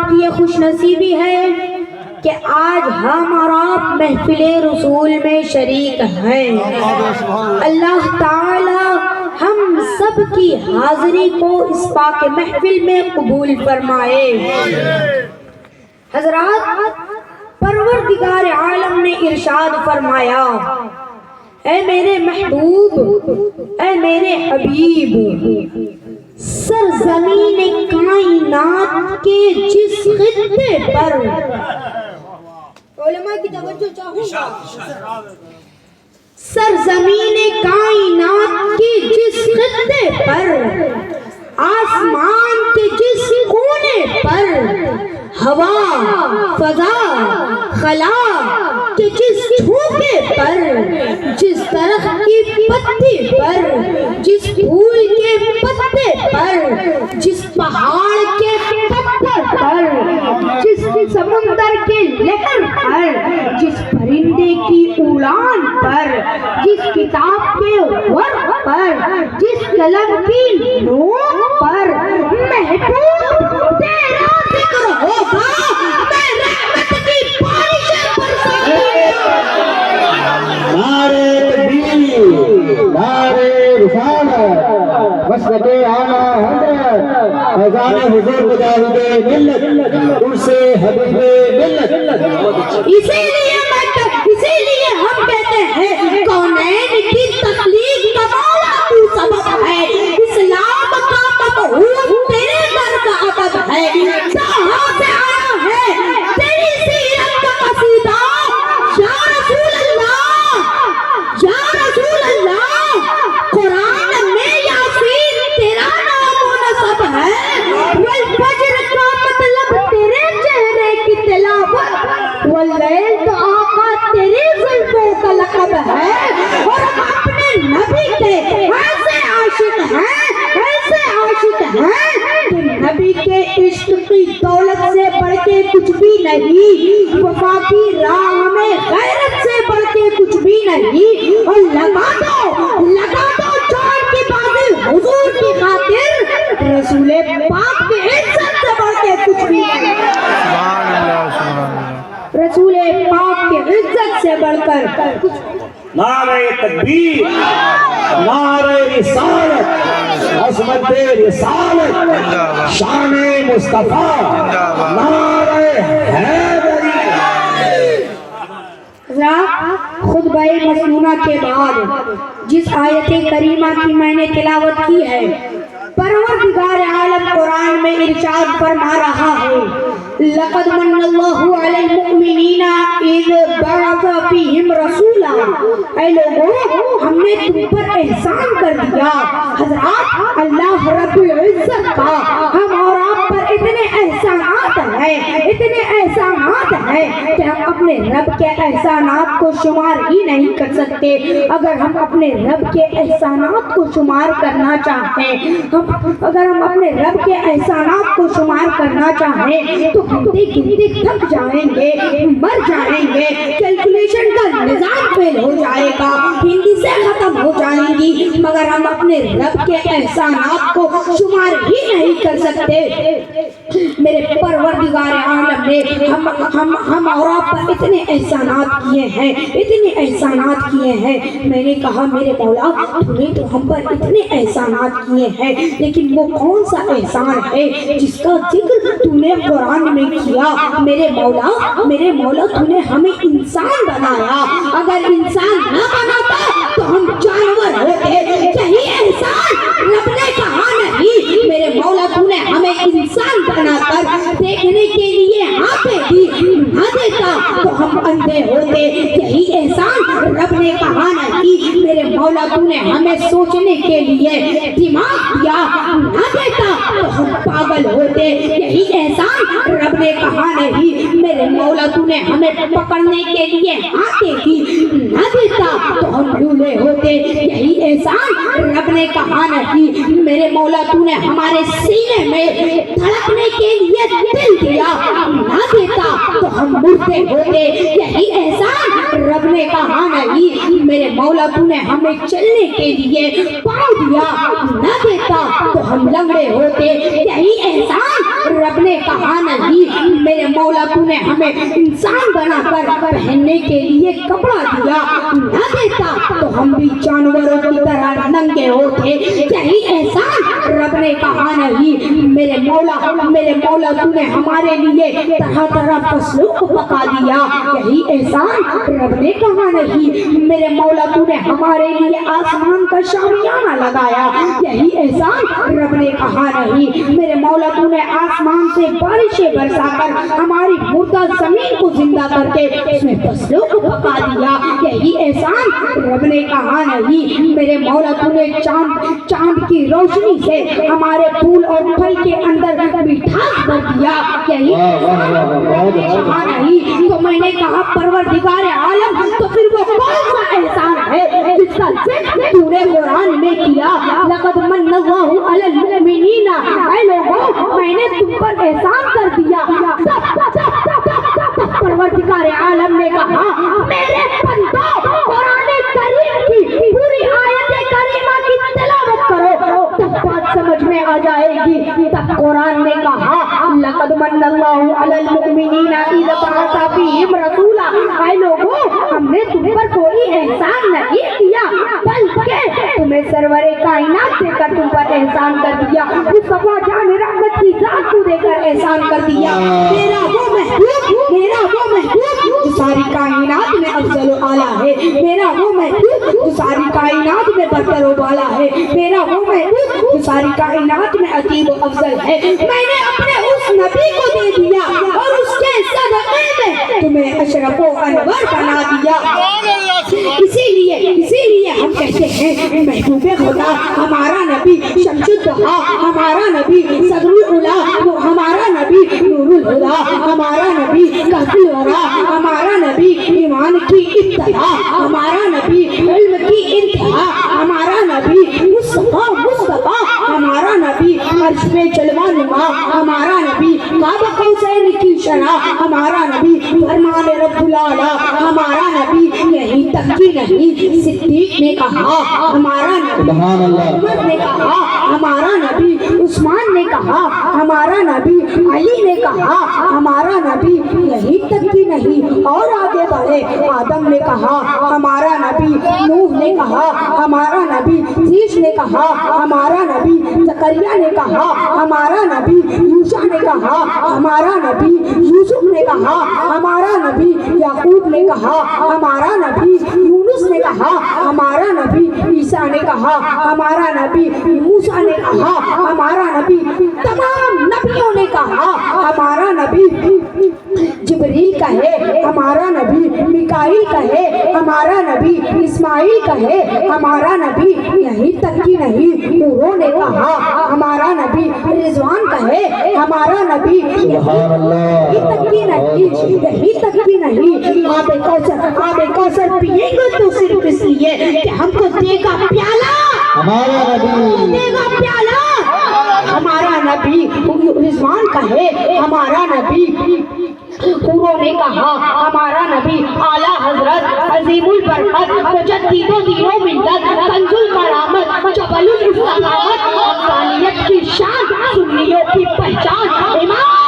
آپ کی یہ خوش نصیبی ہے کہ آج ہم اور آپ محفل رسول میں شریک ہیں۔ اللہ تعالی ہم سب کی حاضری کو اس پاک محفل میں قبول فرمائے۔ حضرات، پروردگار عالم نے ارشاد فرمایا، اے میرے محبوب، اے میرے حبیب، سرزمین کائنات کے جس خطے پر، علماء کی توجہ چاہوں گا، سرزمین کائنات کی جس خطے پر، آسمان کے جس کونے پر، ہوا، فضا، خلا کے جس جھونکے پر، جس درخت کی پتی پر، جس پھول کے پتے پر، جس پہاڑ کے پتھر پر، جس سمندر کے لہر پر، جس پرندے کی اڑان پر، جس کتاب کے ورق پر، جس قلم کی نوک پر، محبوب تیرا ذکر ہوگا، میں رحمت کی بارشیں برساؤں گا۔ نعرے تکبیر، نعرے رسالت، مسجد اعلیٰ حضرت فیضان حضور مجاہد ملت، عرس حبیب ملت۔ اسی لیے ہم کہتے ہیں کونین کی تخلیق کا مولا تو سبب ہے، اسلام کا مبعوث تیرے در کا ادب ہے، کہاں سے آیا ہے تیری سیرت کا قصیدہ، یا رسول اللہ، یا رسول اللہ، قرآن میں یاسین تیرا نام و نسب ہے، والفجر کا مطلب تیرے چہرے کی تلاوت، واللیل تو آقا تیری زلفوں کا لقب ہے، اور اپنے نبی کے ایسے عاشق ہیں، ایسے عاشق ہیں کہ نبی کے عشق کی دولت سے بڑھ کے کچھ بھی نہیں، وفا کی راہ میں غیرت سے بڑھ کے کچھ بھی نہیں، اور لگا دو جان کی بازی حضور کی خاطر، رسول پاک کی عزت سے بڑھ کے کچھ بھی نہیں، رسول پاک کی عزت سے بڑھ کر۔ نعرہ تکبیر، نعرہ رسالت، عظمت رسالت، شان مصطفیٰ، نعرہ حیدری۔ خطبہ مسنونہ کے بعد جس آیت کریمہ کی میں نے تلاوت کی ہے، پروردگار عالم قرآن میں ارشاد فرما رہا ہے، لقد من اللہ علی المؤمنین اذ بعث فیہم رسولا، اے لوگوں ہم نے تم پر احسان کر دیا۔ حضرات، اللہ رب العزت کا ہم اور آپ پر اتنے احسانات ہیں، اتنے احسانات ہیں کہ ہم اپنے رب کے احسانات کو شمار ہی نہیں کر سکتے۔ اگر ہم اپنے رب کے احسانات کو شمار کرنا چاہیں، اگر ہم اپنے رب کے احسانات کو شمار کرنا چاہیں تو گنتے گنتے تھک جائیں گے، مر جائیں گے، کیلکولیشن کا نظام فیل ہو جائے گا، ہندی سے ختم ہو جائیں گی، مگر ہم اپنے رب کے احسانات کو شمار ہی نہیں کر سکتے۔ میرے پروردگار عالم نے ہم اور آپ پر اتنے احسانات کیے ہیں، اتنے احسانات کیے ہیں۔ میں نے کہا میرے مولا تو نے تو ہم پر اتنے احسانات کیے ہیں، لیکن وہ کون سا احسان ہے جس کا ذکر تو نے قرآن میں کیا؟ میرے مولا تو نے ہمیں انسان بنایا، اگر انسان نہ بناتا تو ہم جانور ہوتے، یہی احسان رب نے کہا نہیں، میرے مولا تو نے ہمیں انسان بنا کر دیکھنے کے لیے آنکھیں دی، نہ دیتا تو ہم اندھے ہوتے، یہی احسان رب نے کہا نہیں، میرے مولا تو نے ہمیں سوچنے کے لیے دماغ دیا، نہ دیتا تو ہم پاگل ہوتے، یہی احسان رب نے کہا نہیں، میرے مولا تو نے ہمیں پکڑنے کے لیے ہاتھیں دی، نہ دیتا تو ہم لولے ہوتے، یہی احسان رب نے کہا نہیں، میرے مولا تو نے ہمارے سینے میں دھڑکنے کے لیے دل دیا، نہ دیتا تو ہم مردے ہوتے، یہی احسان رب نے کہا نہیں، میرے مولا تو نے ہمیں چلنے کے لیے پاؤں دیا، نہ دیتا تو ہم لنگڑے ہوتے، یہی احسان رب نے کہا نہیں میرے مولا تو نے ہمیں انسان بنا کر پہننے کے لیے کپڑا دیا، نہ دیتا تو ہم بھی جانوروں کی طرح ننگے ہوتے، یہی احسان رب نے کہا نہیں میرے مولا تو نے ہمارے لیے طرح طرح فصلوں کو پکا دیا، یہی احسان رب نے کہا نہیں میرے مولا تو نے ہمارے لیے آسمان کا شامیانہ لگایا، یہی احسان رب نے کہا نہیں میرے مولا تو نے آسمان سے بارشیں برسا کر ہماری مردہ زمین کو زندہ کر کے اس میں فصلوں کو پکا دیا، یہی احسان رب نے کہا نہیں میرے مولا تو نے چاند کی روشنی سے ہمارے پھول اور پھل کے اندر مٹھاس بھر دیا، یہی کہا نہیں تو میں نے کہا پروردگار عالم تو پھر وہ کون سا احسان ہے جس کا ذکر تو نے قرآن میں کیا، لقد من اللہ علی المؤمنین، اے لوگوں میں نے تم پر احسان کر دیا، پروردگار عالم نے کہا میرے بندو قرآن کریم کی پوری آیت کریمہ کی تلاوت کرو تب بات سمجھ میں آ جائے گی، تب قرآن نے کہا لقد من اللہ علی المؤمنین اذ بعث فیہم رسولا، اے لوگوں ہم نے تم پر کوئی احسان نہیں کیا بلکہ تمہیں سرور کائنات دے کر تم پر احسان کر دیا، مصطفیٰ جان رحمت کی ذات کو دے کر احسان کر دیا، میرا وہ محبوب جو ساری کائنات میں افضل و اعلیٰ ہے، میرا وہ محبوب جو ساری کائنات میں برتر و بالا ہے، میرا وہ محبوب جو ساری کائنات میں عتیب و افضل ہے، میں نے اپنے اس نبی کو دے دیا اور اس کے صدقے میں تمہیں اشرف و انور بنا دیا، اسی لیے ہم کہتے ہیں محبوب خدا ہمارا نبی شمس الضحیٰ، ہمارا نبی صدر العلا، ہمارا نبی نور الہدا، ہمارا نبی کہف الورا، ہمارا نبی ایمان کی ابتدا، ہمارا نبی علم کی انتہا، ہمارا نبی مصطفیٰ، ہمارا نبی عرش پہ جلوہ نما، ہمارا نبی قاب قوسین کی شرح، ہمارا نبی فرمان رب العلا، ہمارا نبی یہی تک کی نہیں صدیق نے کہا ہمارا نبی، عمر نے کہا ہمارا نبی، عثمان نے کہا ہمارا نبی، علی نے کہا ہمارا نبی یہی تک کی نہیں اور آگے بڑھے، آدم نے کہا ہمارا نبی، نوح نے کہا ہمارا نبی، عیسیٰ نے کہا ہمارا نبی، زکریا نے کہا ہمارا نبی، یوشع نے کہا ہمارا نبی، یوسف نے کہا ہمارا نبی، یعقوب نے کہا ہمارا نبی، یونس نے کہا ہمارا نبی، عیسیٰ نے کہا ہمارا نبی، موسیٰ نے کہا ہمارا نبی، تمام نبیوں نے کہا ہمارا نبی، جبریل کہے ہمارا نبی، میکائیل کہے ہمارا نبی، اسماعیل کہے ہمارا نبی، یہی تک کی نہیں نوروں نے کہا ہمارا نبی، رضوان کہے ہمارا نبی، یہی تک کی نہیں، یہی تک کی نہیں، آب کوثر پیئیں گے تو صرف اس لیے کہ ہم کو دے گا پیالہ، ہمارا نبی دے گا پیالہ، ہمارا نبی، رضوان کہے ہمارا نبی، حوروں نے کہا ہمارا نبی، اعلیٰ حضرت عظیم البرکت مجدد و دین و ملت کنز الکرامت جبل الاستقامت، حقانیت کی شان، سنیوں کی پہچان، امام